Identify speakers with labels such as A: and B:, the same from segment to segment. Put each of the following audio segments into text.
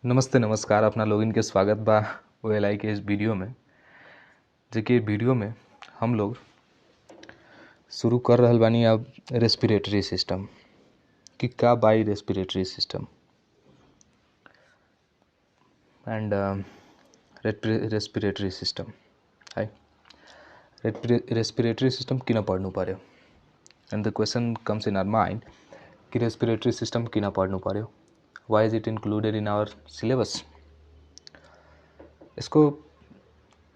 A: नमस्ते नमस्कार अपना लोगिन के स्वागत बा OLI के इस वीडियो में। जेके वीडियो में हम लोग शुरू कर रहल बानी अब रेस्पिरेटरी सिस्टम कि का बाई respiratory system and respiratory system है रेस्पिरेटरी सिस्टम किन पढ्नु पर्यो and the question comes in our mind कि रेस्पिरेटरी सिस्टम किन पढ्नु पर्यो, why is it included in our syllabus. इसको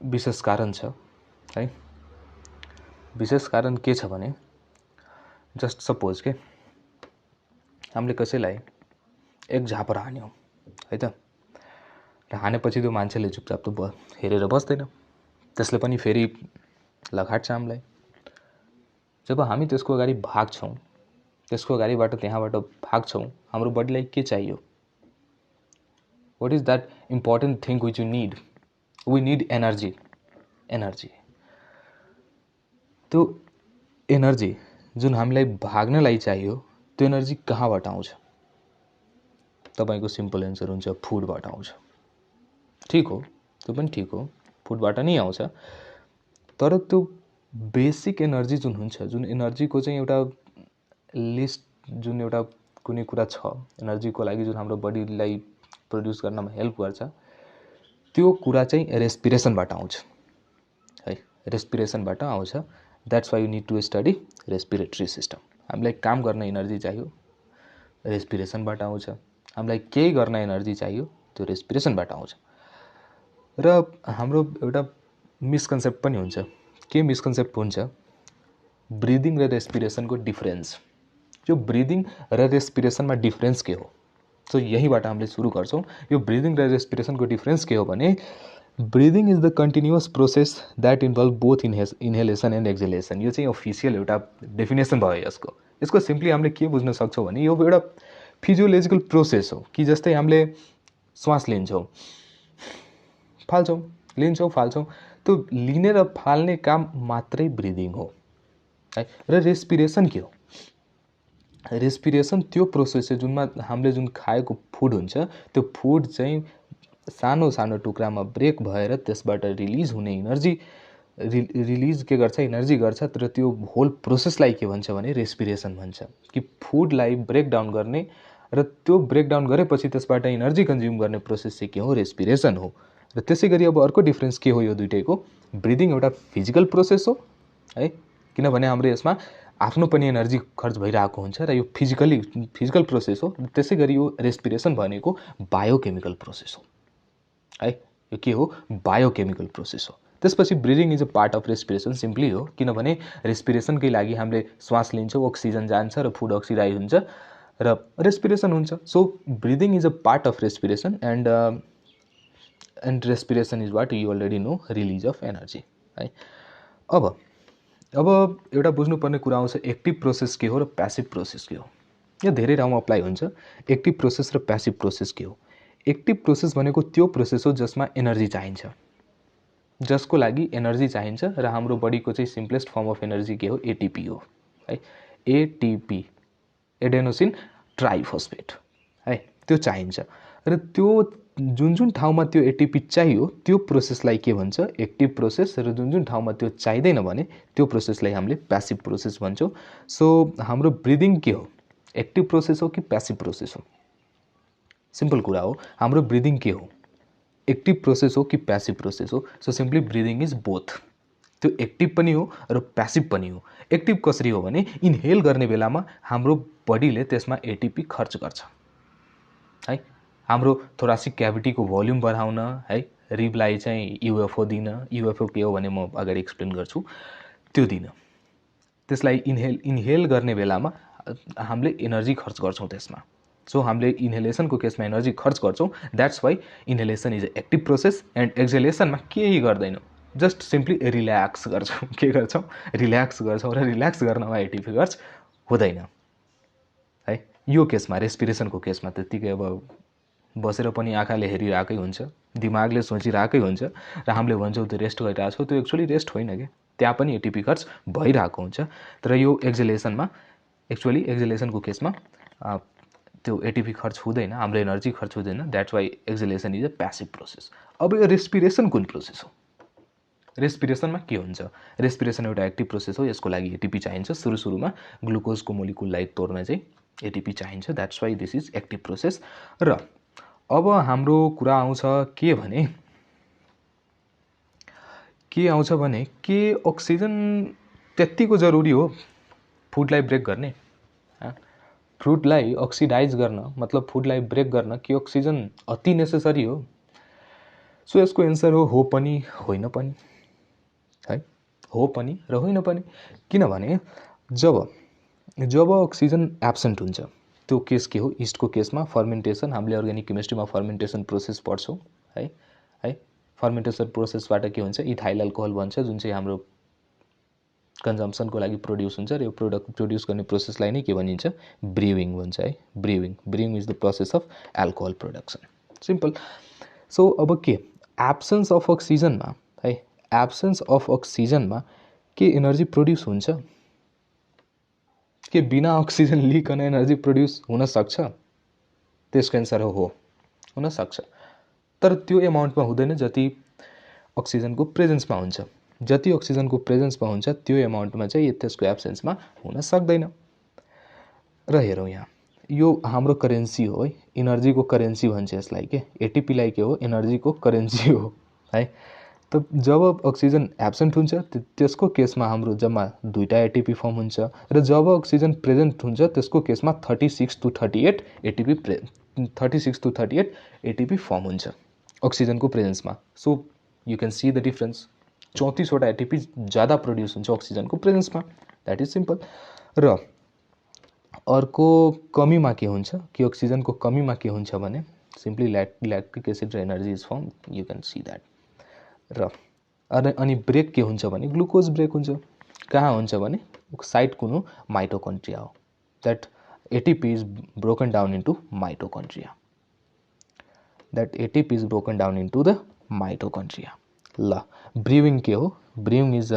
A: विशेष कारण छ है। विशेष कारण के छ भने जस्ट सपोज के हामीले कसैलाई एक झापर हान्यौं है त, र हानेपछि त्यो मान्छेले चुपचाप त हेरेर बस्दैन, त्यसले पनि फेरि लगाट्छ हामीलाई। जब हामी त्यसको अगाडि भाग्छौं, त्यसको अगाडिबाट त्यहाँबाट भाग्छौं, हाम्रो बडीलाई के चाहियो? What is that important thing which you need? We need energy. Energy. त्यो एनर्जी जुन हामीलाई भाग्नलाई चाहियो, त्यो एनर्जी कहाँबाट आउँछ? तपाईको सिम्पल एन्सर हुन्छ फुडबाट आउँछ। ठीक हो, त्यो पनि ठीक हो, फुडबाट नै आउँछ। तर त्यो बेसिक एनर्जी जुन हुन्छ, जुन एनर्जीको चाहिँ एउटा लिस्ट, जुन एउटा कुनै कुरा छ एनर्जीको लागि जुन हाम्रो बडीलाई प्रोड्युस गर्नमा हेल्प गर्छ, त्यो कुरा चाहिँ रेस्पिरेसनबाट आउँछ है। रेस्पिरेसनबाट आउँछ। That's why you need to study respiratory system. हामीलाई काम गर्न एनर्जी चाहियो, रेस्पिरेसनबाट आउँछ। हामीलाई केही गर्न एनर्जी चाहियो, त्यो रेस्पिरेसनबाट आउँछ। र हाम्रो एउटा मिसकन्सेप्ट पनि हुन्छ। के मिसकन्सेप्ट हुन्छ? ब्रिदिङ र रेस्पिरेसनको डिफरेन्स। यो ब्रिदिङ र रेस्पिरेसनमा डिफरेन्स के हो? सो यहीँबाट हामीले सुरु गर्छौँ। यो ब्रिदिङ र रेस्पिरेसनको डिफरेन्स के हो भने breathing is the continuous process that involve both inhalation and exhalation. यो चाहिँ अफिसियल एउटा डेफिनेसन भयो यसको। यसको सिम्पली हामीले के बुझ्न सक्छौँ भने यो एउटा फिजियोलोजिकल प्रोसेस हो कि जस्तै हामीले श्वास लिन्छौँ, फाल्छौँ, लिन्छौँ, फाल्छौँ, त्यो लिने र फाल्ने काम मात्रै ब्रिदिङ हो है। र रेस्पिरेसन के हो? रेस्पिरेसन त्यो प्रोसेस हो जुनमा हामीले जुन खाएको फुड हुन्छ, त्यो फुड चाहिँ सानो सानो टुक्रामा ब्रेक भएर त्यसबाट रिलिज हुने एनर्जी रिलिज के गर्छ? एनर्जी गर्छ। तर त्यो होल प्रोसेसलाई के भन्छ भने रेस्पिरेसन भन्छ। कि फुडलाई ब्रेक डाउन गर्ने र त्यो ब्रेक डाउन गरेपछि त्यसबाट एनर्जी कन्ज्युम गर्ने प्रोसेस चाहिँ के हो? रेस्पिरेसन हो। र त्यसै गरी अब अर्को डिफरेन्स के हो यो दुइटैको? ब्रिदिङ एउटा फिजिकल प्रोसेस हो है, किनभने हाम्रो यसमा आफ्नो पनि एनर्जी खर्च भइरहेको हुन्छ र यो फिजिकल प्रोसेस हो। त्यसै गरी यो रेस्पिरेसन भनेको बायोकेमिकल प्रोसेस हो है। यो के हो? बायोकेमिकल प्रोसेस हो। त्यसपछि breathing is a part of respiration simply हो, किनभने रेस्पिरेसनकै लागि हामीले श्वास लिन्छौँ, अक्सिजन जान्छ र फुड अक्सिडाइज हुन्छ र रेस्पिरेसन हुन्छ। So breathing is a part of respiration and respiration is what you already know, release of energy है। अब एउटा बुझ्नुपर्ने कुरा आउँछ एक्टिभ प्रोसेस के हो र प्यासिभ प्रोसेस के हो। यो धेरै ठाउँमा अप्लाई हुन्छ। एक्टिभ प्रोसेस र प्यासिभ प्रोसेस के हो? एक्टिभ प्रोसेस भनेको त्यो प्रोसेस हो जसमा एनर्जी चाहिन्छ, जसको लागि एनर्जी चाहिन्छ र हाम्रो बडीको चाहिँ सिम्पलेस्ट फर्म अफ एनर्जी के हो? एटिपी हो है। एटिपी, एडेनोसिन ट्राइफोस्फेट है, त्यो चाहिन्छ। र त्यो जुन ठाउँमा त्यो एटिपी चाहियो त्यो प्रोसेसलाई के भन्छ? Active process. र जुन ठाउँमा त्यो चाहिँदैन भने त्यो प्रोसेसलाई हामीले प्यासिभ प्रोसेस भन्छौँ। सो हाम्रो ब्रिदिङ के हो? एक्टिभ प्रोसेस हो कि प्यासिभ प्रोसेस हो? सिम्पल कुरा हो, हाम्रो ब्रिदिङ के हो? एक्टिभ प्रोसेस हो कि प्यासिभ प्रोसेस हो? So simply breathing is both. त्यो एक्टिभ पनि हो र प्यासिभ पनि हो। एक्टिभ कसरी हो भने इन्हेल गर्ने बेलामा हाम्रो बडीले त्यसमा एटिपी खर्च गर्छ है। हाम्रो थोरासिक क्याभिटीको भोल्युम बढाउन है, रिबलाई चाहिँ युएफओ दिन। युएफओ के हो भने म अगाडि एक्सप्लेन गर्छु। त्यो दिन त्यसलाई इन्हेल गर्ने बेलामा हामीले एनर्जी खर्च गर्छौँ त्यसमा। सो हामीले इन्हेलेसनको केसमा एनर्जी खर्च गर्छौँ। That's why inhalation is active process and एक्सहेलेसनमा केही गर्दैनौँ, जस्ट सिम्पली रिल्याक्स गर्छौँ। के गर्छौँ? रिल्याक्स गर्छौँ र रिल्याक्स गर्नमा एटिपी खर्च हुँदैन है। यो केसमा रेस्पिरेसनको केसमा त्यत्तिकै अब बसेर पनि आँखाले हेरिरहेकै हुन्छ, दिमागले सोचिरहेकै हुन्छ र हामीले भन्छौँ त्यो रेस्ट गरिरहेको छौँ, त्यो एक्चुअली रेस्ट होइन क्या, त्यहाँ पनि एटिपी खर्च भइरहेको हुन्छ। तर यो एक्सहेलेसनको केसमा त्यो एटिपी खर्च हुँदैन, हाम्रो एनर्जी खर्च हुँदैन। That's why exhalation is a passive process. अब यो रेस्पिरेसन कुन प्रोसेस हो? रेस्पिरेसनमा के हुन्छ? रेस्पिरेसन एउटा एक्टिभ प्रोसेस हो, यसको लागि एटिपी चाहिन्छ। सुरुमा ग्लुकोजको मोलिकुललाई तोड्न चाहिँ एटिपी चाहिन्छ। That's why this is active process. र अब हाम्रो कुरा आउँछ के अक्सिजन त्यत्तिको जरुरी हो फुडलाई ब्रेक गर्ने? फुडलाई अक्सिडाइज गर्न, मतलब फुडलाई ब्रेक गर्न के अक्सिजन अति नेसेसरी हो? सो यसको एन्सर हो पनि होइन पनि, है, हो पनि र होइन पनि। किनभने जब अक्सिजन एब्सेन्ट हुन्छ त्यो केस के हो? इस्टको केसमा फर्मेन्टेसन, हामीले अर्ग्यानिक केमिस्ट्रीमा फर्मेन्टेसन प्रोसेस पढ्छौँ, है। फर्मेन्टेसन प्रोसेसबाट के हुन्छ? इथाइल अल्कोहल बन्छ, जुन चाहिँ हाम्रो कन्जम्सनको लागि प्रोड्युस हुन्छ। र यो प्रोडक्ट प्रोड्युस गर्ने प्रोसेसलाई नै के भनिन्छ? ब्रिविङ भन्छ, है। Brewing is the process of alcohol production. Simple. So अब के एब्सेन्स अफ अक्सिजनमा, है, एब्सेन्स अफ अक्सिजनमा के एनर्जी प्रोड्युस हुन्छ? के बिना अक्सिजन लिइकन एनर्जी प्रोड्युस हुन सक्छ? त्यसको एन्सर हो, हुन सक्छ, तर त्यो एमाउन्टमा हुँदैन जति अक्सिजनको प्रेजेन्समा हुन्छ। जति अक्सिजनको प्रेजेन्समा हुन्छ त्यो एमाउन्टमा चाहिँ त्यसको एब्सेन्समा हुन सक्दैन। र हेरौँ यहाँ, यो हाम्रो करेन्सी हो, है। इनर्जीको करेन्सी भन्छ यसलाई। के एटिपीलाई के हो? एनर्जीको करेन्सी हो, है। त जब अक्सिजन एब्सेन्ट हुन्छ त्यसको केसमा हाम्रो जम्मा 2टा एटिपी फर्म हुन्छ, र जब अक्सिजन प्रेजेन्ट हुन्छ त्यसको केसमा 36 to 38 एटिपी फर्म हुन्छ अक्सिजनको प्रेजेन्समा। So you can see the difference. 34वटा एटिपी ज़्यादा प्रोड्युस हुन्छ अक्सिजनको प्रेजेन्समा। That is simple. र अर्को कमीमा के हुन्छ? कि अक्सिजनको कमीमा के हुन्छ भने सिम्पली ल्याक्टिक एसिड र energy is form. You can see that. र अनि ब्रेक के हुन्छ भने ग्लुकोज ब्रेक हुन्छ। कहाँ हुन्छ भने साइट कुन हो? माइटोकन्ड्रिया हो। That ATP is broken down into mitochondria. The mitochondria. ल ब्रिविङ के हो? Brewing is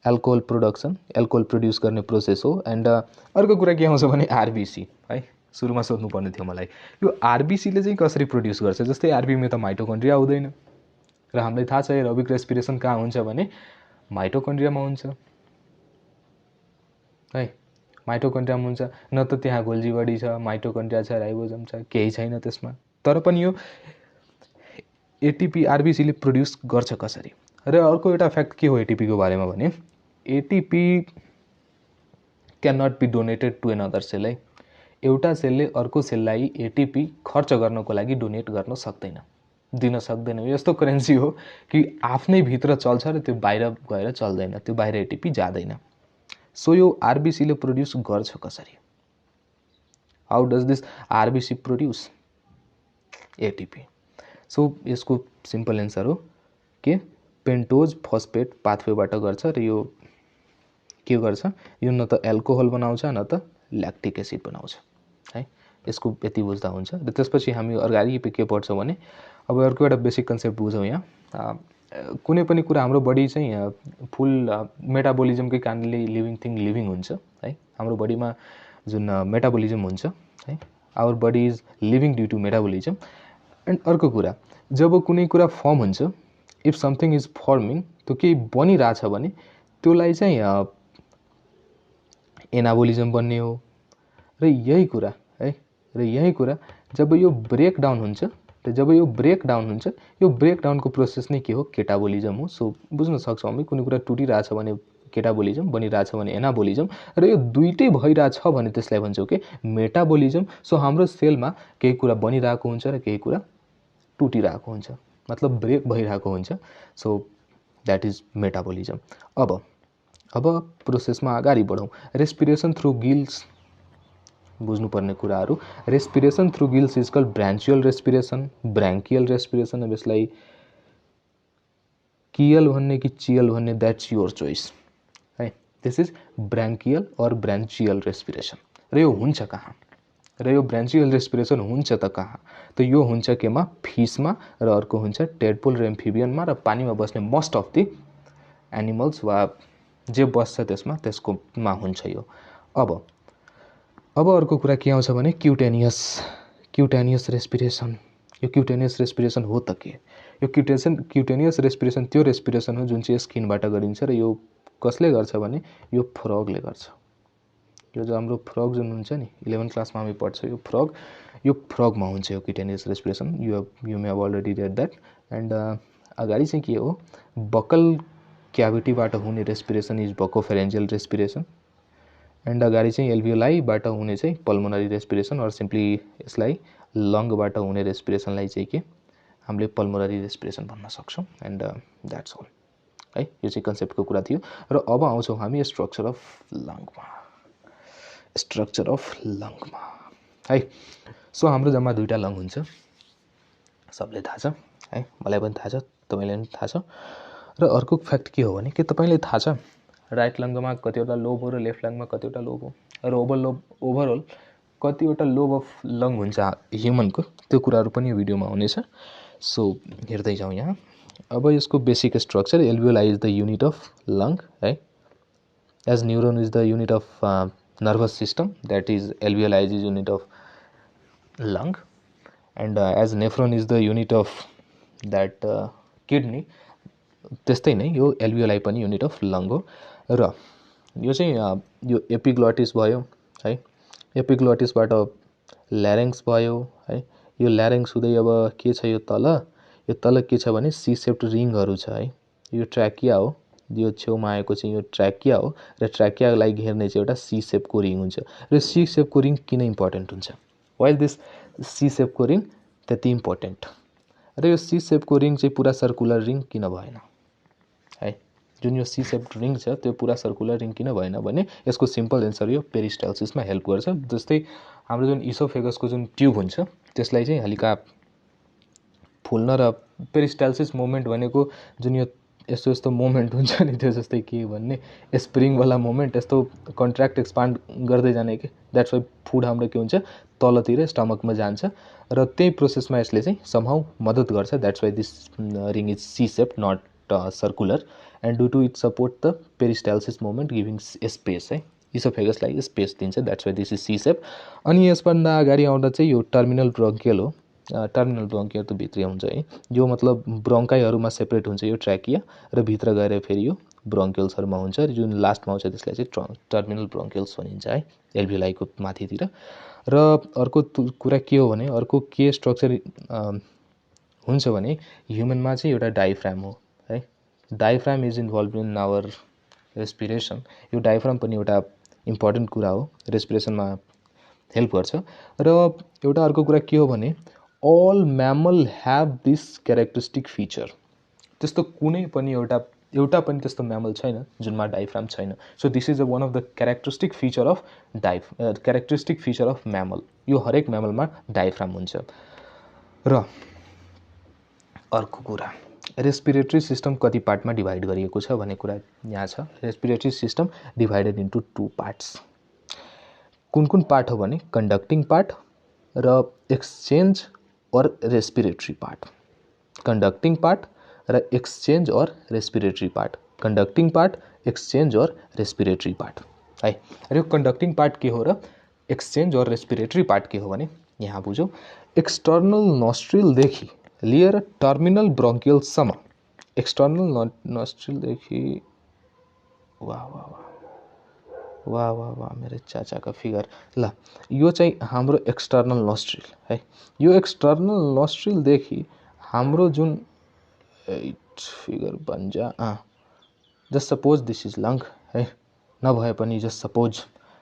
A: alcohol production, alcohol produce गर्ने प्रोसेस हो। एन्ड अर्को कुरा के आउँछ भने आरबिसी, है। सुरुमा सोध्नुपर्ने थियो मलाई, यो आरबिसीले चाहिँ कसरी प्रोड्युस गर्छ? जस्तै आरबिसीमा त माइटोकन्ड्रिया हुँदैन, र हामीलाई थाहा छ एरोबिक रेस्पिरेसन कहाँ हुन्छ भने माइटोकन्ड्रियामा हुन्छ, है। माइटोकन्ड्रियामा हुन्छ। न त त्यहाँ गोल्जी बडी छ, माइटोकन्ड्रिया छ, राइबोजम छ, केही छैन त्यसमा। तर पनि यो एटिपी आरबिसीले प्रोड्युस गर्छ कसरी? र अर्को एउटा फ्याक्ट के हो एटिपीको बारेमा भने ATP can not be donated to another cell, है। एउटा सेलले अर्को सेललाई एटिपी खर्च गर्नको लागि डोनेट गर्न सक्दैन, दिन सक्दैन। यस्तो करेन्सी हो कि आफ्नै भित्र चल्छ र त्यो बाहिर गएर चल्दैन, त्यो बाहिर एटिपी जाँदैन। सो यो आरबिसीले प्रोड्युस गर्छ कसरी? How does this RBC produce ATP? So यसको सिम्पल एन्सर हो के पेन्टोज फस्फेट पाथवेबाट गर्छ। र यो के गर्छ? यो न त एल्कोहल बनाउँछ न त ल्याक्टिक एसिड बनाउँछ, है। यसको यति बुझ्दा हुन्छ। र त्यसपछि हामी अगाडि के पढ्छौँ भने अब अर्को एउटा बेसिक कन्सेप्ट बुझौँ यहाँ। कुनै पनि कुरा हाम्रो बडी चाहिँ फुल मेटाबोलिजमकै कारणले लिभिङ हुन्छ, है। हाम्रो बडीमा जुन मेटाबोलिजम हुन्छ, है, our body is living due to metabolism. And अर्को कुरा, जब कुनै कुरा फर्म हुन्छ, इफ समथिङ इज फर्मिङ, त्यो केही बनिरहेछ भने त्यसलाई चाहिँ एनाबोलिजम बन्ने हो। र यही कुरा, है, र यही कुरा जब यो ब्रेकडाउन हुन्छ, र जब यो ब्रेकडाउन हुन्छ, यो ब्रेकडाउनको प्रोसेस नै के हो? केटाबोलिजम हो। सो बुझ्न सक्छौँ हामी, कुनै कुरा टुटिरहेछ भने केटाबोलिजम, बनिरहेछ भने एनाबोलिजम, र यो दुइटै भइरहेछ भने त्यसलाई भन्छौँ के? मेटाबोलिजम। सो हाम्रो सेलमा केही कुरा बनिरहेको हुन्छ र केही कुरा टुटिरहेको हुन्छ, मतलब ब्रेक भइरहेको हुन्छ। So that is metabolism. अब प्रोसेसमा अगाडि बढौँ। रेस्पिरेसन थ्रु गिल्स बुझ्नुपर्ने कुराहरू। Respiration through gills is called branchial respiration, branchial respiration. अब यसलाई कियल भन्ने कि चियल भन्ने द्याट्स योर चोइस, है। This is branchial or branchial respiration. र यो हुन्छ कहाँ? र यो ब्रान्चियल रेस्पिरेसन हुन्छ त कहाँ? त यो हुन्छ केमा? फिसमा, र अर्को हुन्छ टेडपोल र एम्फिबियनमा, र पानीमा बस्ने मोस्ट अफ द एनिमल्स वा जे बस्छ त्यसमा त्यसकोमा हुन्छ यो। अब अब अर्को कुरा के आउँछ भने क्युटेनियस रेस्पिरेसन। यो क्युटेनियस रेस्पिरेसन हो त के? यो क्युटेनियस रेस्पिरेसन त्यो रेस्पिरेसन हो जुन चाहिँ स्किनबाट गरिन्छ र यो कसले गर्छ भने यो फ्रगले गर्छ। यो जो हाम्रो फ्रग जुन हुन्छ नि 11 क्लासमा हामी पढ्छ यो फ्रगमा हुन्छ यो cutaneous respiration. You may have already read that. And अगाडि चाहिँ के हो, बकल क्याभिटीबाट हुने respiration is buccopharyngeal respiration. And अगाडि चाहिँ एल्भियोलाईबाट हुने चाहिँ पल्मोनरी रेस्पिरेसन, अर सिम्पली यसलाई लङ्गबाट हुने रेस्पिरेसनलाई चाहिँ के हामीले पल्मोनरी रेस्पिरेसन भन्न सक्छौँ। एन्ड द्याट्स अल है। यो चाहिँ कन्सेप्टको कुरा थियो। र अब आउँछौँ हामी स्ट्रक्चर अफ लङमा है। सो हाम्रो जम्मा 2टा लङ हुन्छ, सबले थाहा छ है, मलाई पनि थाहा छ, तपाईँलाई पनि थाहा छ। र अर्को फ्याक्ट के हो भने के तपाईँलाई थाहा छ राइट लङमा कतिवटा लोब हो र लेफ्ट लङमा कतिवटा लोब हो, र ओभरअल कतिवटा लोब अफ लङ हुन्छ ह्युमनको, त्यो कुराहरू पनि यो भिडियोमा हुनेछ। सो हेर्दै जाउँ यहाँ। अब यसको basic structure, alveoli is the unit of lung है, as neuron is the unit of nervous system, that is alveoli is unit of lung. And as nephron is the unit of that kidney, त्यस्तै नै यो एल्भियोलाई पनि unit of long हो। र यो चाहिँ यो एपिग्लोटिस भयो है, एपिग्लोटिसबाट ल्यारेङ्स भयो है। यो ल्यारेङ्स हुँदै अब के छ यो तल के छ भने सी सेप्ट रिङहरू छ है। यो ट्र्याकिया हो, यो छेउमा आएको चाहिँ यो ट्र्याकिया हो, र ट्र्याकियालाई घेर्ने चाहिँ एउटा सी सेपको रिङ हुन्छ। र सी सेपको रिङ किन इम्पोर्टेन्ट हुन्छ? वाइल दिस सी सेपको रिङ त्यति इम्पोर्टेन्ट, र यो सी सेपको रिङ चाहिँ पुरा सर्कुलर रिङ किन भएन है? जुन यो सी सेप्ड रिङ छ त्यो पुरा सर्कुलर रिङ किन भएन भने यसको सिम्पल एन्सर यो पेरिस्टाल्सिसमा हेल्प गर्छ। जस्तै हाम्रो जुन इसोफेगसको जुन ट्युब हुन्छ त्यसलाई चाहिँ हल्का फुल्न, र पेरिस्टाल्सिस मोमेन्ट भनेको जुन यो यस्तो मोमेन्ट हुन्छ नि, त्यो जस्तै के भन्ने स्प्रिङवाला मोमेन्ट, यस्तो कन्ट्र्याक्ट एक्सपान्ड गर्दै जाने कि, द्याट्स वाइ फुड हाम्रो के हुन्छ तलतिर स्टमकमा जान्छ, र त्यही प्रोसेसमा यसले चाहिँ समहाउ मद्दत गर्छ। That's why this ring is C shaped not circular, and due to it support the peristalsis moment giving space है, इसोफेगसलाई स्पेस दिन्छ। That's why this is C shape. अनि यसभन्दा अगाडि आउँदा चाहिँ यो टर्मिनल ब्रोङ्कियल हो। टर्मिनल ब्रोङ्कियल त भित्रै हुन्छ है, यो मतलब ब्रोङ्काइहरूमा सेपरेट हुन्छ यो ट्र्याकिया, र भित्र गएर फेरि यो ब्रोङ्कियल्सहरूमा हुन्छ, जुन लास्टमा आउँछ त्यसलाई चाहिँ टर्मिनल ब्रोङ्कियल्स भनिन्छ है, एल्भियोलाईको माथितिर। र अर्को कुरा के हो भने, अर्को के स्ट्रक्चर हुन्छ भने ह्युमनमा चाहिँ एउटा डायफ्राम हो है। Diaphragm is involved in our respiration. यो डायफ्राम पनि एउटा इम्पोर्टेन्ट कुरा हो, रेस्पिरेसनमा हेल्प गर्छ। र एउटा अर्को कुरा के हो भने all mammal have this characteristic feature. त्यस्तो कुनै पनि एउटा पनि त्यस्तो म्यामल छैन जुनमा डायफ्राम छैन। So this is one of the characteristic feature of mammal. यो हरेक म्यामलमा डायफ्राम हुन्छ। र अर्को कुरा, रेस्पिरेटरी सिस्टम कति पार्टमा डिभाइड गरिएको छ भन्ने कुरा यहाँ छ। Respiratory system divided into 2 parts. कुन पार्ट हो भने कन्डक्टिङ पार्ट र एक्सचेन्ज और रेस्पिरेटरी पार्ट। कन्डक्टिङ पार्ट र एक्सचेन्ज और respiratory part. Conducting part, exchange और रेस्पिरेटरी पार्ट है। र यो कन्डक्टिङ पार्ट के हो र एक्सचेन्ज और रेस्पिरेटरी पार्ट के हो भने यहाँ बुझौँ। एक्सटर्नल नोस्ट्रिलदेखि लिएर टर्मिनल ब्रोङ्कियलसम्म, एक्सटर्नल नोस्ट्रिलदेखि वाह वाह वाह वाह वाह वाह मेरो चाचाको फिगर, ल यो चाहिँ हाम्रो एक्सटर्नल नोस्ट्रिल है। यो एक्सटर्नल नोस्ट्रिलदेखि हाम्रो जुन फिगर बन्छ just suppose this is long है, नभए पनि just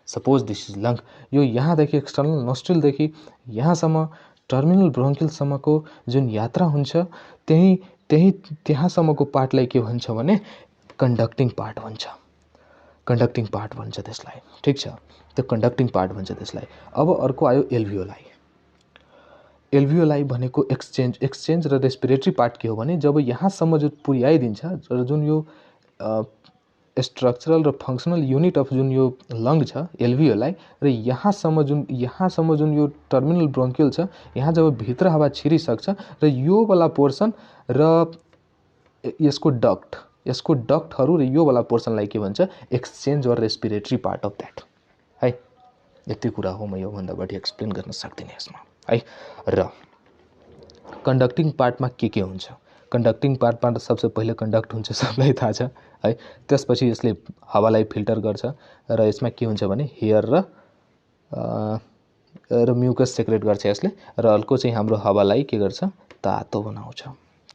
A: suppose this is long. यो यहाँदेखि एक्सटर्नल नोस्ट्रिलदेखि यहाँसम्म टर्मिनल ब्रोङ्कियलसम्मको जुन यात्रा हुन्छ त्यहाँसम्मको पार्टलाई के भन्छ भने कन्डक्टिङ पार्ट भन्छ। कन्डक्टिङ पार्ट भन्छ त्यसलाई, ठिक छ, त्यो कन्डक्टिङ पार्ट भन्छ त्यसलाई। अब अर्को आयो एल्भियोलाई। एल्भियोलाई भनेको एक्सचेन्ज र रेस्पिरेटरी पार्ट के हो भने जब यहाँसम्म जो पुर्याइदिन्छ, र जुन यो स्ट्रक्चरल र फङ्सनल युनिट अफ जुन यो लङ छ एल्भियोलाई, र यहाँसम्म जुन यो टर्मिनल ब्रोङ्कियल छ, यहाँ जब भित्र हावा छिरिसक्छ र यो वाला पोर्सन र यसको डक्टहरू र यो वाला पोर्सनलाई के भन्छ एक्सचेन्ज और रेस्पिरेटरी पार्ट अफ द्याट है। यति कुरा हो, म योभन्दा बढी एक्सप्लेन गर्न सक्दिनँ यसमा है। र कन्डक्टिङ पार्टमा के हुन्छ, कन्डक्टिङ पार्टमा त सबसे पहिले कन्डक्ट हुन्छ, सबलाई थाहा छ है। त्यसपछि यसले हावालाई फिल्टर गर्छ र यसमा के हुन्छ भने हेयर र म्युकस सेक्रेट गर्छ यसले, र अर्को चाहिँ हाम्रो हावालाई के गर्छ, तातो बनाउँछ।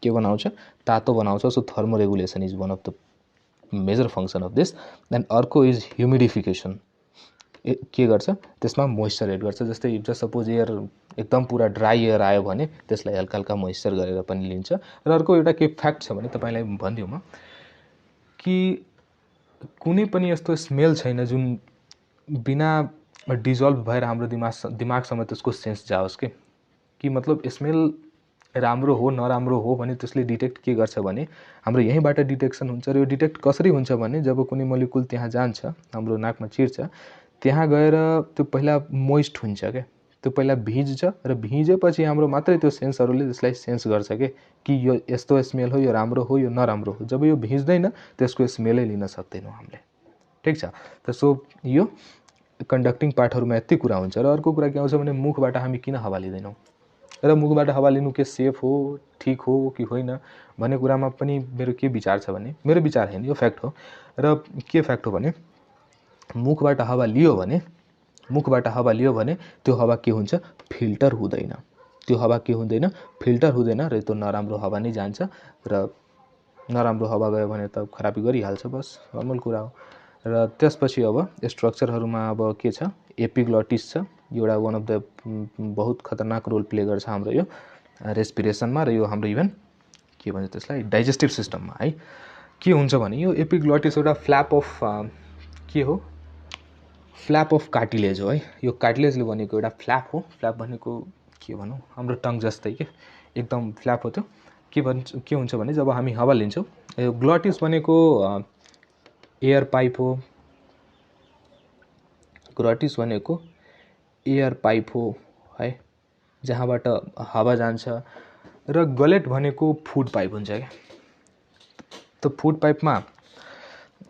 A: के बनाउँछ, तातो बनाउँछ। So thermoregulation is one of the major function of this. And अर्को इज ह्युमिडिफिकेसन, के गर्छ त्यसमा मोइस्चर एड गर्छ। जस्तै इफ सपोज एयर एकदम पुरा ड्राई एयर आयो भने त्यसलाई हल्का हल्का मोइस्चर गरेर पनि लिन्छ। र अर्को एउटा के फ्याक्ट छ भने तपाईँलाई भनिदिउँ म कि कुनै पनि यस्तो स्मेल छैन जुन बिना डिजल्भ भएर हाम्रो दिमागसम्म त्यसको सेन्स जाओस् कि मतलब स्मेल राम्रो हो नराम्रो हो भने त्यसले डिटेक्ट के गर्छ भने हाम्रो यहीँबाट डिटेक्सन हुन्छ। र यो डिटेक्ट कसरी हुन्छ भने जब कुनै मोलिकुल त्यहाँ जान्छ, हाम्रो नाकमा चिर्छ, त्यहाँ गएर त्यो पहिला मोइस्ट हुन्छ क्या, त्यो पहिला भिज्छ र भिजेपछि हाम्रो मात्रै त्यो सेन्सहरूले त्यसलाई सेन्स गर्छ कि यो यस्तो स्मेल हो, यो राम्रो हो, यो नराम्रो हो। जब यो भिज्दैन त्यसको स्मेलै लिन सक्दैनौँ हामीले, ठिक छ। त सो यो कन्डक्टिङ पार्टहरूमा यति कुरा हुन्छ। र अर्को कुरा के आउँछ भने मुखबाट हामी किन हावा लिँदैनौँ र मुखबाट हावा लिनु के सेफ हो, ठिक हो कि होइन भन्ने कुरामा पनि मेरो के विचार छ भने, मेरो विचार होइन, यो फ्याक्ट हो। र के फ्याक्ट हो भने मुखबाट हावा लियो भने त्यो हावा के हुन्छ, फिल्टर हुँदैन। त्यो हावा के हुँदैन, फिल्टर हुँदैन र त्यो नराम्रो हावा नै जान्छ। र नराम्रो हावा गयो भने त खराबी गरिहाल्छ, बस नर्मल कुरा हो। र त्यसपछि अब स्ट्रक्चरहरूमा अब के छ, एपिग्लोटिस छ, एउटा वान अफ द बहुत खतरनाक रोल प्ले गर्छ हाम्रो यो रेस्पिरेसनमा र यो हाम्रो इभन के भन्छ त्यसलाई डाइजेस्टिभ सिस्टममा है। के हुन्छ भने यो एपिग्लोटिस एउटा फ्ल्याप अफ के हो, फ्ल्याप अफ कार्टिलेज हो है। यो कार्टिलेजले बनेको एउटा फ्ल्याप हो। फ्ल्याप भनेको के भनौँ, हाम्रो टङ जस्तै के एकदम फ्ल्याप हो त्यो। के हुन्छ भने जब हामी हावा लिन्छौँ, यो ग्लोटिस भनेको एयर पाइप हो, ग्लोटिस भनेको एयर पाइप हो है, जहाँबाट हावा जान्छ। र गलेट भनेको फुड पाइप हुन्छ क्या। त फुड पाइपमा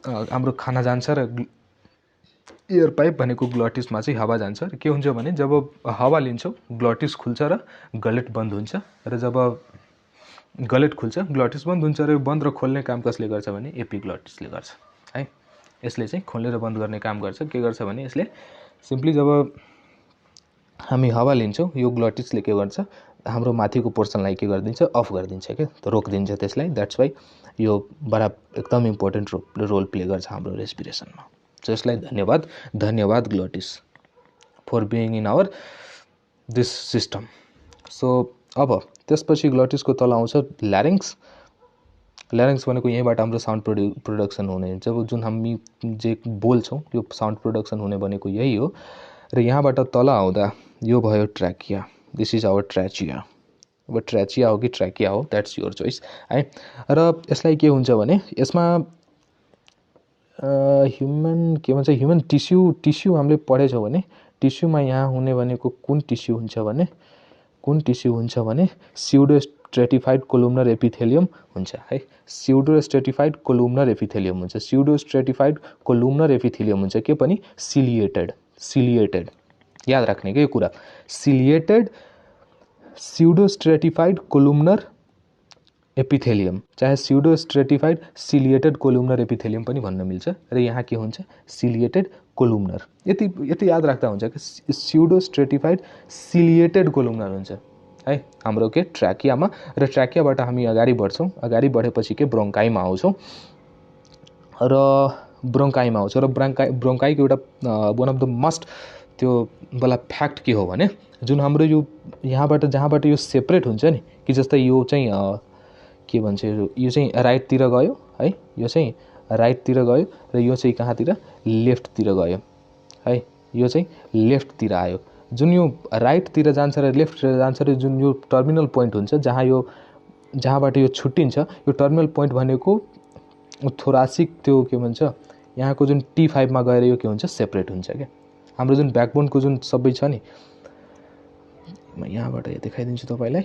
A: हाम्रो खाना जान्छ र एयर पाइप भनेको ग्लोटिसमा चाहिँ हावा जान्छ। र के हुन्छ भने जब हावा लिन्छौँ ग्लोटिस खुल्छ र गलेट बन्द हुन्छ। र जब गलेट खुल्छ ग्लोटिस बन्द हुन्छ। र यो बन्द र खोल्ने काम कसले गर्छ भने एपिग्लोटिसले गर्छ है। यसले चाहिँ खोल्ने र बन्द गर्ने काम गर्छ। के गर्छ भने यसले सिम्पली जब हामी हावा लिन्छौँ यो ग्लोटिसले के गर्छ, हाम्रो माथिको पोर्सनलाई के गरिदिन्छ, अफ गरिदिन्छ क्या, रोकिदिन्छ त्यसलाई। द्याट्स वाइ यो बडा एकदम इम्पोर्टेन्ट रोल प्ले गर्छ हाम्रो रेस्पिरेसनमा। सो यसलाई धन्यवाद glottis for being in our this system. So अब त्यसपछि ग्लोटिसको तल आउँछ ल्यारिङ्क्स। ल्यारिङ्क्स भनेको यहीँबाट हाम्रो साउन्ड प्रोडक्सन हुने, जब जुन हामी जे बोल्छौँ यो साउन्ड प्रोडक्सन हुने भनेको यही हो। र यहाँबाट तल आउँदा यो भयो trachea. This is our trachea. अब ट्र्याचिया हो कि ट्र्याकिया हो, द्याट्स योर चोइस है। र यसलाई के हुन्छ भने यसमा ह्युमन टिस्यु हामीले पढेछौँ भने टिस्युमा यहाँ हुने भनेको कुन टिस्यु हुन्छ भने स्युडोस्ट्रेटिफाइड कोलुमनर एपिथेलियम हुन्छ है। स्युडोस्ट्रेटिफाइड कोलुमनर एपिथेलियम हुन्छ। स्युडोस्ट्रेटिफाइड कोलुमनर एपिथेलियम हुन्छ के पनि सिलिएटेड याद राख्ने के यो कुरा, सिलिएटेड स्युडोस्ट्रेटिफाइड कोलुमनर एपिथेलियम, चाहे स्युडोस्ट्रेटिफाइड सिलिएटेड कोलुमनर एपिथेलियम पनि भन्न मिल्छ। र यहाँ के हुन्छ, सिलिएटेड कोलुमनर। यति याद राख्दा हुन्छ कि स्युडोस्ट्रेटिफाइड सिलिएटेड कोलुमनर हुन्छ है हाम्रो के ट्र्याकियामा। र ट्र्याकियाबाट हामी अगाडि बढ्छौँ, अगाडि बढेपछि के ब्रोङ्काइमा आउँछौँ र ब्रोङ्काइको एउटा वान अफ द मस्ट त्यो वाला फ्याक्ट के हो भने जुन हाम्रो यो यहाँबाट जहाँबाट यो सेपरेट हुन्छ नि, कि जस्तै यो चाहिँ के भन्छ, यो चाहिँ राइटतिर गयो है, यो चाहिँ राइटतिर गयो र यो चाहिँ कहाँतिर, लेफ्टतिर गयो है। यो चाहिँ लेफ्टतिर आयो। जुन यो राइटतिर जान्छ र लेफ्टतिर जान्छ र जुन यो टर्मिनल पोइन्ट हुन्छ जहाँबाट यो छुट्टिन्छ, यो टर्मिनल पोइन्ट भनेको थोरासिक त्यो के भन्छ यहाँको जुन T5 मा गएर यो के हुन्छ, सेपरेट हुन्छ क्या। हाम्रो जुन ब्याकबोनको जुन सबै छ नि, म यहाँबाट देखाइदिन्छु तपाईँलाई।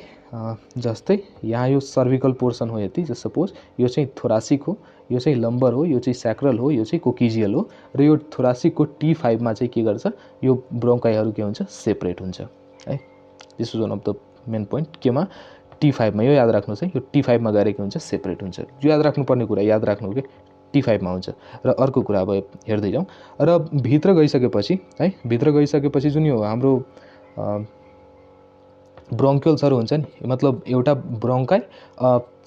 A: जस्तै यहाँ यो सर्भिकल पोर्सन हो यति, जस्ट सपोज यो चाहिँ थोरासिक हो, यो चाहिँ लम्बर हो, यो चाहिँ सैक्रल हो, यो चाहिँ कोकिजियल हो र यो थोरासिकको T5 मा चाहिँ के गर्छ, यो ब्रोङ्काइहरू के हुन्छ, सेपरेट हुन्छ है। This is one of the main point. केमा, T5 मा। यो याद राख्नुहोस् है, यो T5 मा गएर के हुन्छ, सेपरेट हुन्छ। यो याद राख्नुपर्ने कुरा, याद राख्नु कि T5 मा हुन्छ। र अर्को कुरा अब हेर्दै जाउँ। र भित्र गइसकेपछि है, भित्र गइसकेपछि जुन यो हाम्रो ब्रोङ्क्युल्सहरू हुन्छ नि, मतलब एउटा ब्रोङ्काइ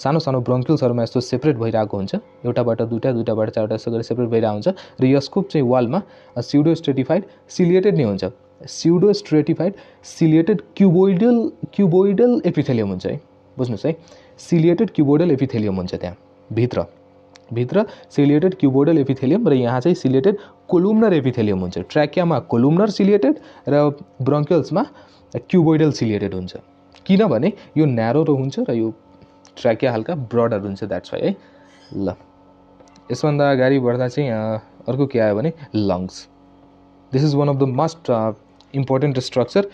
A: सानो सानो ब्रोङ्क्युल्सहरूमा यस्तो सेपरेट भइरहेको हुन्छ, एउटाबाट दुईवटा, दुईवटाबाट चारवटा यस्तो गरेर सेपरेट भइरहेको हुन्छ। र यसको चाहिँ वालमा स्युडो स्ट्रेटिफाइड सिलिएटेड नै हुन्छ, स्युडो स्ट्रेटिफाइड सिलिएटेड क्युबोइडल एपिथेलियम हुन्छ है, बुझ्नुहोस् है, सिलिएटेड क्युबोइडल एपिथेलियम हुन्छ त्यहाँ भित्र सिलिएटेड क्युबोइडल एपिथेलियम, र यहाँ चाहिँ सिलिएटेड कोलुमनर एपिथेलियम हुन्छ। ट्र्याकियामा कोलुमनर सिलिएटेड र ब्रोङ्क्युल्समा क्युबोइडल सिलिएटेड हुन्छ, किनभने यो न्यारो हुन्छ र यो ट्र्याकिया हल्का ब्रडर हुन्छ, द्याट्स वाइ है। ल यसभन्दा अगाडि बढ्दा चाहिँ अर्को के आयो भने lungs. This is one of the most important structure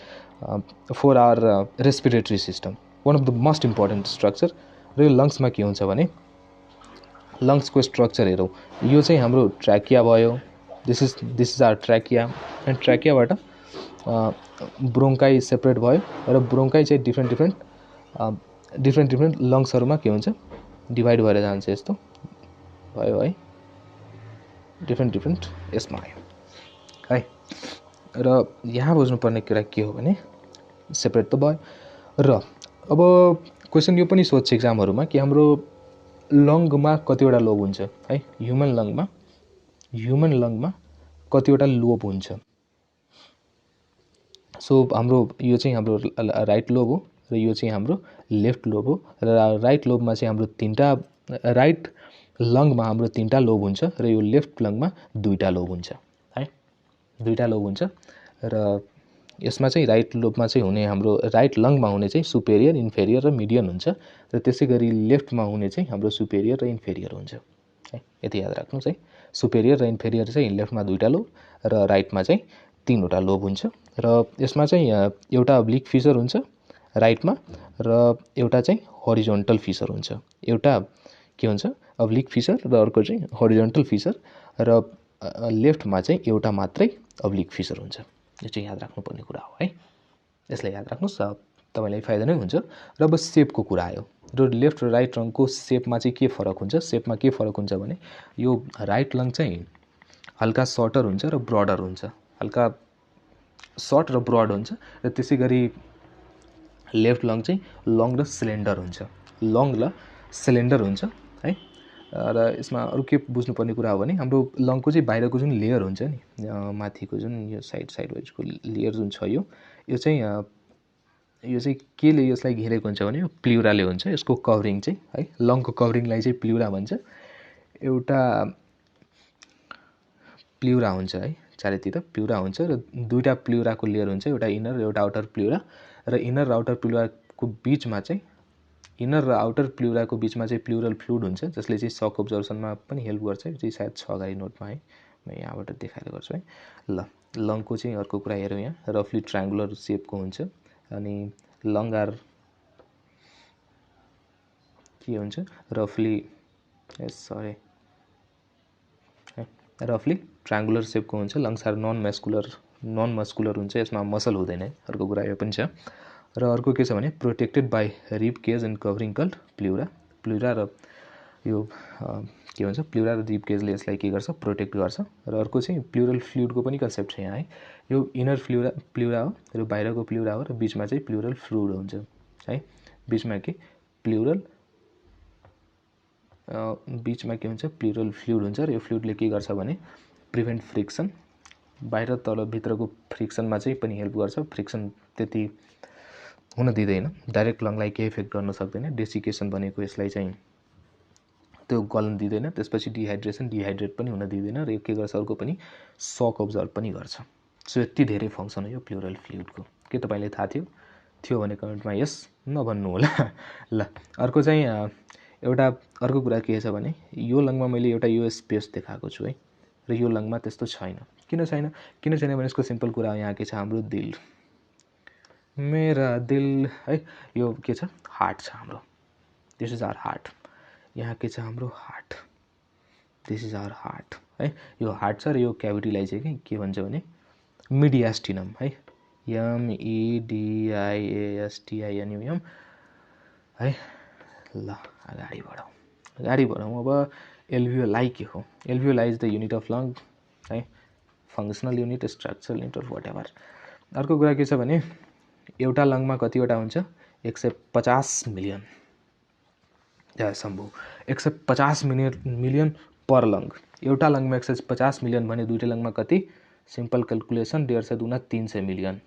A: for our respiratory system, one of the most important structure. र यो लङ्समा के हुन्छ भने, लङ्सको स्ट्रक्चर हेरौँ, यो चाहिँ हाम्रो ट्र्याकिया भयो, this is our trachea, and ट्र्याकियाबाट ब्रोङ्काइ सेपरेट भयो र ब्रोङ्काइ चाहिँ डिफ्रेन्ट लङ्सहरूमा के हुन्छ, डिभाइड भएर जान्छ, यस्तो भयो है, डिफ्रेन्ट यसमा आयो है। र यहाँ बुझ्नुपर्ने कुरा के हो भने, सेपरेट त भयो। र अब क्वेसन यो पनि सोध्छ एक्जामहरूमा कि हाम्रो लङ्गमा कतिवटा लोब हुन्छ है, ह्युमन लङ्गमा कतिवटा लोब हुन्छ। सो हाम्रो यो चाहिँ हाम्रो राइट लोब हो र यो चाहिँ हाम्रो लेफ्ट लोब हो। र राइट लोबमा चाहिँ हाम्रो राइट लङ्गमा हाम्रो 3टा लोब हुन्छ र यो लेफ्ट लङ्गमा 2टा लोब हुन्छ है, 2टा लोब हुन्छ। र यसमा चाहिँ राइट लोबमा चाहिँ हुने, हाम्रो राइट लङ्गमा हुने चाहिँ सुपेरियर, इन्फेरियर र मिडियन हुन्छ, र त्यसै गरी लेफ्टमा हुने चाहिँ हाम्रो सुपेरियर र इन्फेरियर हुन्छ है। यति याद राख्नुहोस् है, सुपेरियर र इन्फेरियर चाहिँ लेफ्टमा 2टा लोब र राइटमा चाहिँ 3वटा लोब हुन्छ। र यसमा चाहिँ एउटा अब्लिक फिसर हुन्छ राइटमा र एउटा चाहिँ हरिजोन्टल फिसर हुन्छ। एउटा के हुन्छ, अब्लिक फिसर र अर्को चाहिँ हरिजोन्टल फिसर, र लेफ्टमा चाहिँ एउटा मात्रै अब्लिक फिसर हुन्छ। यो चाहिँ याद राख्नुपर्ने कुरा हो है, यसलाई याद राख्नुहोस्, तपाईँलाई फाइदा नै हुन्छ। र अब सेपको कुरा आयो, र लेफ्ट र राइट लङको सेपमा चाहिँ के फरक हुन्छ। सेपमा के फरक हुन्छ भने, यो राइट लङ चाहिँ हल्का सर्टर हुन्छ र ब्रडर हुन्छ, हल्का सर्ट र ब्रड हुन्छ, र त्यसै गरी लेफ्ट लङ चाहिँ लङ र सिलिन्डर हुन्छ है। र यसमा अरू के बुझ्नुपर्ने कुरा हो भने, हाम्रो लङको चाहिँ बाहिरको जुन लेयर हुन्छ नि, माथिको जुन यो साइड वाइजको लेयर जुन छ, यो चाहिँ केले यसलाई घेरेको हुन्छ भने, यो प्ल्युराले हुन्छ। यसको कभरिङ चाहिँ है, लङको कभरिङलाई चाहिँ प्ल्युरा भन्छ। एउटा प्ल्युरा हुन्छ है, चारैतिर प्ल्युरा हुन्छ, र 2टा प्ल्युराको लेयर हुन्छ, एउटा इनर र एउटा आउटर प्ल्युरा। र इनर र आउटर प्ल्युराको बिचमा चाहिँ, इनर र आउटर प्ल्युराको बिचमा चाहिँ प्ल्युरल फ्लुइड हुन्छ, जसले चाहिँ सक अब्जर्भसनमा पनि हेल्प गर्छ। यो चाहिँ सायद 6 अगाडि नोटमा है, म यहाँबाट देखाएर गर्छु है। ल लङको चाहिँ अर्को कुरा हेरौँ, यहाँ रफली ट्रायङ्गुलर सेपको हुन्छ, अनि लङ आर के हुन्छ, रफली ट्रायङ्गुलर सेपको हुन्छ। लङ्स आर नन मस्कुलर हुन्छ, यसमा मसल हुँदैन है, अर्को कुरा यो पनि छ। र अर्को के छ भने, protected by rib cage and covering called pleura र यो के भन्छ, प्ल्युरा र रिब केजले यसलाई के गर्छ, प्रोटेक्ट गर्छ। र अर्को चाहिँ प्ल्युरल फ्लुइडको पनि कन्सेप्ट छ यहाँ है। यो इनर प्ल्युरा हो र बाहिरको प्ल्युरा हो, र बिचमा चाहिँ प्ल्युरल फ्लुइड हुन्छ है। बिचमा के हुन्छ, प्ल्युरल फ्लुइड हुन्छ। र यो फ्लुइडले के गर्छ भने, प्रिभेन्ट फ्रिक्सन, बाहिर तल भित्रको फ्रिक्सनमा चाहिँ पनि हेल्प गर्छ। फ्रिक्सन त्यति हुन दिँदैन, डाइरेक्ट लङलाई केही इफेक्ट गर्न सक्दैन। डेसिकेसन भनेको यसलाई चाहिँ त्यो गल्न दिँदैन, त्यसपछि डिहाइड्रेट पनि हुन दिँदैन, र यो के गर्छ, अर्को पनि सक अब्जर्भ पनि गर्छ। सो यति धेरै फङ्सन हो यो प्ल्युरल फ्लुइडको। के तपाईँलाई थाहा थियो भने कमेन्टमा यस नभन्नु होला। ल अर्को चाहिँ एउटा अर्को कुरा के छ भने, यो लङमा मैले एउटा यो स्पेस देखाएको छु है, र यो लङमा त्यस्तो छैन। किन छैन भने यसको सिम्पल कुरा यहाँ के छ, हाम्रो दिल मेरा दिल है, यो के छ, हार्ट छ हाम्रो, दिस इज आवर हार्ट। यहाँ के छ हाम्रो heart, this is our heart है। यो हार्ट छ र यो क्याभिटीलाई चाहिँ के भन्छ भने मिडियास्टिनम है, MEDIASTINUM है। ल अगाडि बढौँ अब। एल्भियोलाई के हो? Alveoli is the unit of lung है, functional unit, structural unit of whatever एभर। अर्को कुरा के छ भने एउटा लङमा कतिवटा हुन्छ? 150 मिलियन सम्भव 150 मिलियन पर लङ। एउटा लङमा 150 मिलियन भने दुईटा लङमा कति? सिम्पल क्यालकुलेसन 150 दुना 300 मिलियन,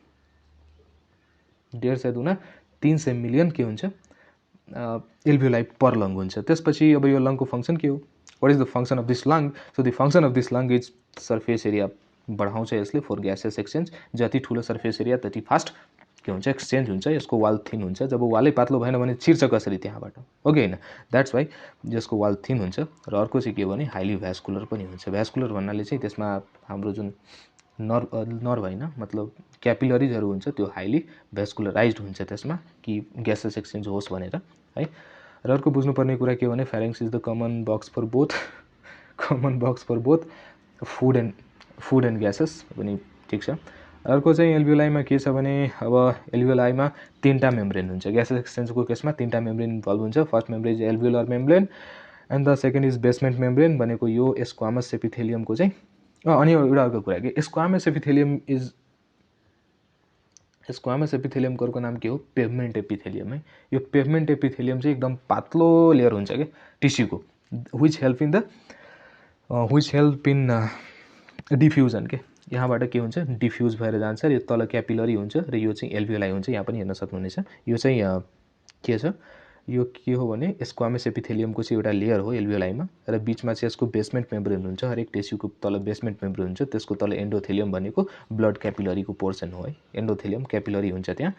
A: 150 दुना 300 मिलियन के हुन्छ? एल्भियोलाई पर लङ हुन्छ। त्यसपछि अब यो लङको फङ्सन के हो? What is the function of this lung? So the function of this lung is surface area बढाउँछ यसले फर ग्यासेस एक्सचेन्ज। जति ठुलो सर्फेस एरिया त्यति फास्ट के हुन्छ? एक्सचेन्ज हुन्छ। यसको वाल थिन हुन्छ। जब वालै पातलो भएन भने छिर्छ कसरी त्यहाँबाट? हो कि होइन? द्याट्स वाइ यसको वाल थिन हुन्छ। र अर्को चाहिँ के भने हाइली भ्यास्कुलर पनि हुन्छ। भ्यास्कुलर भन्नाले चाहिँ त्यसमा हाम्रो जुन नर्भ होइन, मतलब क्यापिलरिजहरू हुन्छ त्यो हाइली भ्यास्कुलराइज्ड हुन्छ त्यसमा, कि ग्यासेस एक्सचेन्ज होस् भनेर है। र अर्को बुझ्नुपर्ने कुरा के भने pharynx is the common box for both food and gases पनि ठिक छ। अर्को चाहिँ एल्भियोलाईमा के छ भने अब एल्भियोलाईमा 3टा मेम्ब्रेन हुन्छ। ग्यासेस एक्सचेन्जको केसमा 3टा मेम्ब्रेन इन्भल्भ हुन्छ। First membrane is alveolar membrane and the second is basement membrane भनेको यो स्क्वामस एपिथेलियमको चाहिँ। अनि एउटा अर्को कुरा के, स्क्वामस एपिथेलियमको अर्को नाम के हो? पेभमेन्ट एपिथेलियम है। यो पेभमेन्ट एपिथेलियम चाहिँ एकदम पातलो लेयर हुन्छ क्या टिस्यूको, विच हेल्प इन डिफ्युजन के। यहाँबाट के हुन्छ? डिफ्युज भएर जान्छ र यो तल क्यापिलरी हुन्छ र यो चाहिँ एल्भियोलाई हुन्छ। यहाँ पनि हेर्न सक्नुहुनेछ। यो चाहिँ के छ? यो के हो भने स्क्वामस एपिथेलियमको चाहिँ एउटा लेयर हो एल्भियोलाईमा, र बिचमा चाहिँ यसको बेसमेन्ट मेम्ब्रेन हुन्छ। हरेक टिस्यूको तल बेसमेन्ट मेम्ब्रेन हुन्छ। त्यसको तल एन्डोथेलियम भनेको ब्लड क्यापिलरीको पोर्सन हो है। एन्डोथेलियम क्यापिलरी हुन्छ त्यहाँ।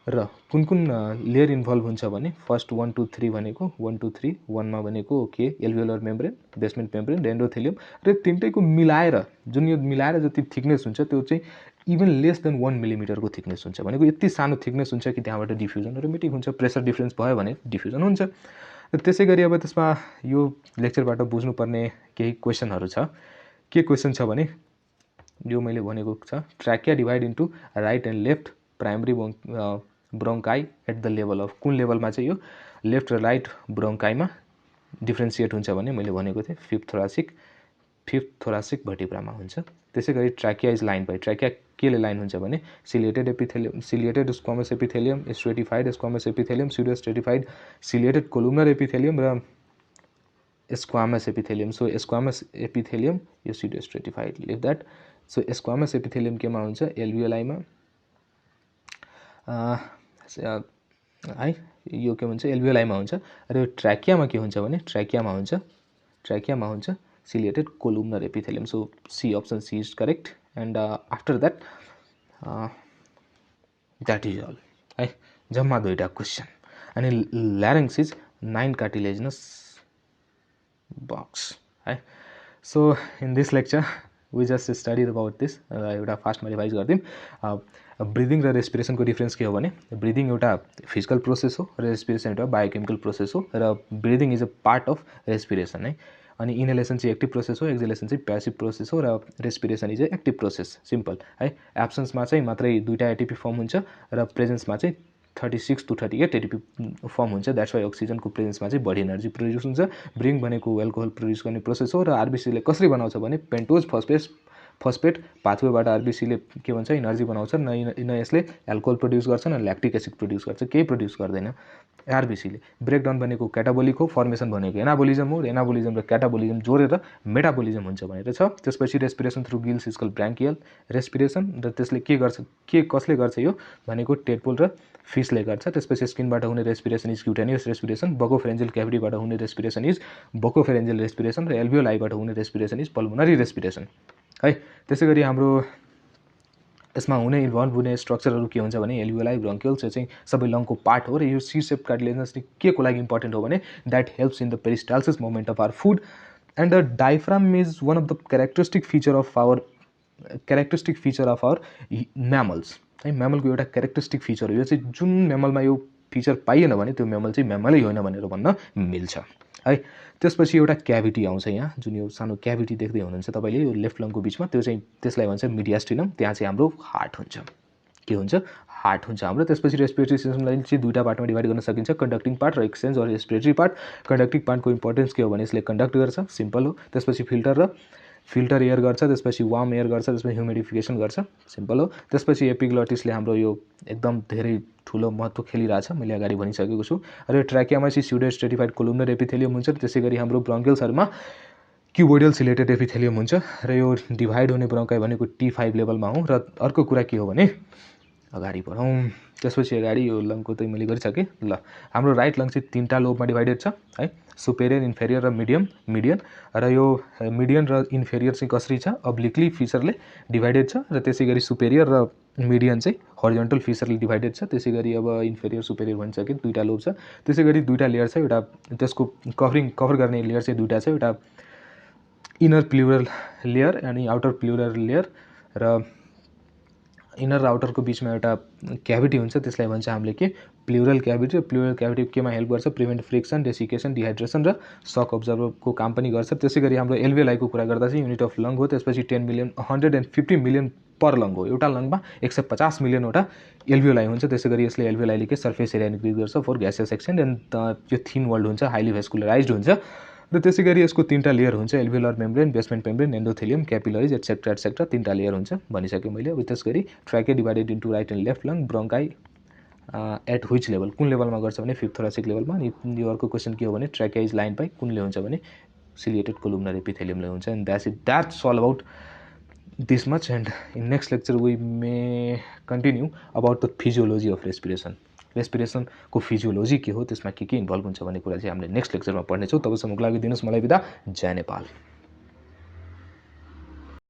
A: र कुन कुन लेयर इन्भल्भ हुन्छ भने फर्स्ट 1 2 3 भनेको 1 2 3 1मा भनेको के? एल्भियोलर मेम्ब्रेन, बेसमेन्ट मेम्ब्रेन र एन्डोथेलियम। र तिनटैको मिलाएर जुन यो मिलाएर जति थिकनेस हुन्छ त्यो चाहिँ इभन लेस देन 1 मिलिमिटरको थिकनेस हुन्छ। भनेको यति सानो थिकनेस हुन्छ कि त्यहाँबाट डिफ्युजन अटोमेटिक हुन्छ। प्रेसर डिफ्रेन्स भयो भने डिफ्युजन हुन्छ। र त्यसै गरी अब त्यसमा यो लेक्चरबाट बुझ्नुपर्ने केही क्वेसनहरू छ। के क्वेसन छ भने यो मैले भनेको छ, trachea divide into right and left primary bronchi at the level of, कुन लेभलमा चाहिँ यो लेफ्ट र राइट ब्रोङ्काईमा डिफ्रेन्सिएट हुन्छ भने मैले भनेको थिएँ फिफ्थ थोरासिक भर्टिब्रामा हुन्छ। त्यसै गरी trachea is line by, trachea केले लाइन हुन्छ भने ciliated squamous epithelium, stratified squamous epithelium, pseudo stratified ciliated columnar epithelium र squamous epithelium. So squamous epithelium यो pseudo stratified, leave that. So squamous epithelium केमा हुन्छ? एल्भियोलाईमा है, यो के भन्छ? एल्भियोलाईमा हुन्छ। र यो ट्र्याकियामा के हुन्छ भने ट्र्याकियामा हुन्छ ciliated columnar epithelium. So C, option C is correct. And after that that is all है, जम्मा 2टा क्वेसन। अनि ल्यारिङ्स इज 9 कार्टिलेजिनस बक्स है। So in this lecture we just studied about this. एउटा फास्टमा रिभाइज गरिदिउँ। ब्रिदिङ र रेस्पिरेसनको difference के हो भने ब्रिदिङ एउटा फिजिकल प्रोसेस हो र रेस्पिरेसन एउटा बायोकेमिकल प्रोसेस हो। र breathing is a part of respiration है। अनि इनहेलेसन चाहिँ एक्टिभ प्रोसेस हो, एक्जिलेसन चाहिँ प्यासिभ प्रोसेस हो, र respiration is active process. Simple है। एब्सेन्समा चाहिँ मात्रै 2टा एटिपी फर्म हुन्छ र प्रेजेन्समा चाहिँ 36 to 38 एटिपी फर्म हुन्छ। द्याट्स वाइ अक्सिजनको प्रेजेन्समा चाहिँ बढी एनर्जी प्रोड्युस हुन्छ। ब्रिङ भनेको एल्कोहल प्रोड्युस गर्ने प्रोसेस हो। र आरबिसीले कसरी बनाउँछ भने पेन्टोज फस्फेट पाथवेबाट आरबिसीले के भन्छ? एनर्जी बनाउँछ। न यसले एल्कोहल प्रोड्युस गर्छ न ल्याक्टिक एसिड प्रोड्युस गर्छ, केही प्रोड्युस गर्दैन आरबिसीले। ब्रेकडाउन भनेको क्याटाबोलिक हो, फर्मेसन भनेको एनाबोलिजम हो। एनाबोलिजम र क्याटाबोलिजम जोडेर मेटाबोलिजम हुन्छ भनेर छ। त्यसपछि respiration through gills is called branchial respiration. र त्यसले के गर्छ? कसले गर्छ यो भनेको टेडपोल र फिसले गर्छ। त्यसपछि स्किनबाट हुने रेस्पिरेसन इज क्युटेनियस रेस्पिरेसन। बकोफेरेन्जियल क्याभिटीबाट हुने रेस्पिरेसन इज बकोफेरेन्जियल रेस्पिरेसन। र एल्भियोलाईबाट हुने रेस्पिरेसन इज पल्मोनरी रेस्पिरेसन है। त्यसै गरी हाम्रो यसमा हुने इन्भल्भ हुने स्ट्रक्चरहरू के हुन्छ भने एल्भियोलाई, ब्रोङ्कियल्स चाहिँ सबै लङको पार्ट हो। र यो सी सेप कार्टिलेजनस के को लागि इम्पोर्टेन्ट हो भने that helps in the peristalsis moment of our food. And the diaphragm is one of the characteristic feature of our mammals है। म्यामलको एउटा क्यारेक्टरिस्टिक फिचर हो यो चाहिँ, जुन म्यामलमा यो फिचर पाइएन भने त्यो म्यामल चाहिँ म्यामलै होइन भनेर भन्न मिल्छ है। त्यसपछि एउटा क्याभिटी आउँछ यहाँ, जुन यो सानो क्याभिटी देख्दै हुनुहुन्छ तपाईँले यो लेफ्ट लङको बिचमा, त्यो चाहिँ त्यसलाई भन्छ मिडियास्टिनम। त्यहाँ चाहिँ हाम्रो हार्ट हुन्छ, के हुन्छ, हार्ट हुन्छ हाम्रो। त्यसपछि रेस्पिरेटरी सिस्टमलाई चाहिँ दुईवटा पार्टमा डिभाइड गर्न सकिन्छ, कन्डक्टिङ पार्ट र exchange or respiratory part. Conducting पार्टको इम्पोर्टेन्स के हो भने यसले कन्डक्ट गर्छ, सिम्पल हो। त्यसपछि फिल्टर एयर गर्छ, त्यसपछि वार्म एयर गर्छ, त्यसपछि ह्युमिडिफिकेसन गर्छ, सिम्पल हो। त्यसपछि एपिग्लटिसले हाम्रो यो एकदम धेरै ठुलो महत्त्व खेलिरहेछ, मैले अगाडि भनिसकेको छु। र ट्र्याकियामा चाहिँ स्युडो स्ट्रेटिफाइड कोलुमनर एपिथेलियम हुन्छ। त्यसै गरी हाम्रो ब्रोन्कियल्सहरूमा क्युबोइडल सिलेटेड एपिथेलियम हुन्छ। र यो डिभाइड हुने ब्रोन्काई भनेको T5 लेभलमा हो। र अर्को कुरा के हो भने, अगाडि बढौँ, त्यसपछि अगाडि यो लङको त मैले गरिसकेँ। ल, हाम्रो राइट लङ चाहिँ 3टा लोबमा डिभाइडेड छ है, सुपेरियर, इन्फेरियर र मिडियन। र यो मिडियन र इन्फेरियर चाहिँ कसरी छ, अब्लिकली फिचरले डिभाइडेड छ। र त्यसै गरी सुपेरियर र मिडियन चाहिँ हरिजन्टल फिचरले डिभाइडेड छ। त्यसै गरी अब इन्फेरियर सुपेरियर भनिसक्यो, 2टा लोब छ। त्यसै गरी 2टा लेयर छ, एउटा त्यसको कभर गर्ने लेयर चाहिँ 2टा छ, एउटा इनर प्लुरल लेयर अनि आउटर प्लुरल लेयर। र इनर र आउटरको बिचमा एउटा क्याभिटी हुन्छ, त्यसलाई भन्छ हामीले के, प्लुरल क्याभिटी। प्लुरल क्याभिटी केमा हेल्प गर्छ, प्रिभेन्ट फ्रिक्सन, डेसिकेसन, डिहाइड्रेसन र सक अब्जर्भरको काम पनि गर्छ। त्यसै गरी हाम्रो एल्भियोलाईको कुरा गर्दा चाहिँ युनिट अफ लङ हो। त्यसपछि 150 मिलियन पर लङ हो। एउटा लङमा 150 मिलियनवटा एल्भियोलाई हुन्छ। त्यसै गरी यसले एल्भियोलाईले के सर्फेस एरिया इन्क्रिज गर्छ फर ग्यासियस एक्सचेन्ज, एन्ड यो थिन वल्ड हुन्छ, हाइली भेस्कुलराइज्ड हुन्छ। र त्यसै गरी यसको 3टा लेयर हुन्छ, alveolar membrane, basement membrane, endothelium, capillaries, etcetera 3टा लेयर हुन्छ भनिसकेँ मैले। अब त्यस गरी trachea divided into right and left lung, bronchi at which level, कुन लेभलमा गर्छ भने 5th थोरासिक लेभलमा। अनि यो अर्को क्वेसन के हो भने ट्र्याके इज लाइन बाई कुनले हुन्छ भने सिलिएटेड कोलुमनर एपिथेलियमले हुन्छ। And that's all about this much, and in next lecture we may continue about the physiology of रेस्पिरेसनको फिजियोलोजी के हो, त्यसमा के इन्भल्भ हुन्छ भन्ने कुरा चाहिँ हामीले नेक्स्ट लेक्चरमा पढ्नेछौँ। तबसम्मको लागि दिनुहोस् मलाई बिदा। जय नेपाल।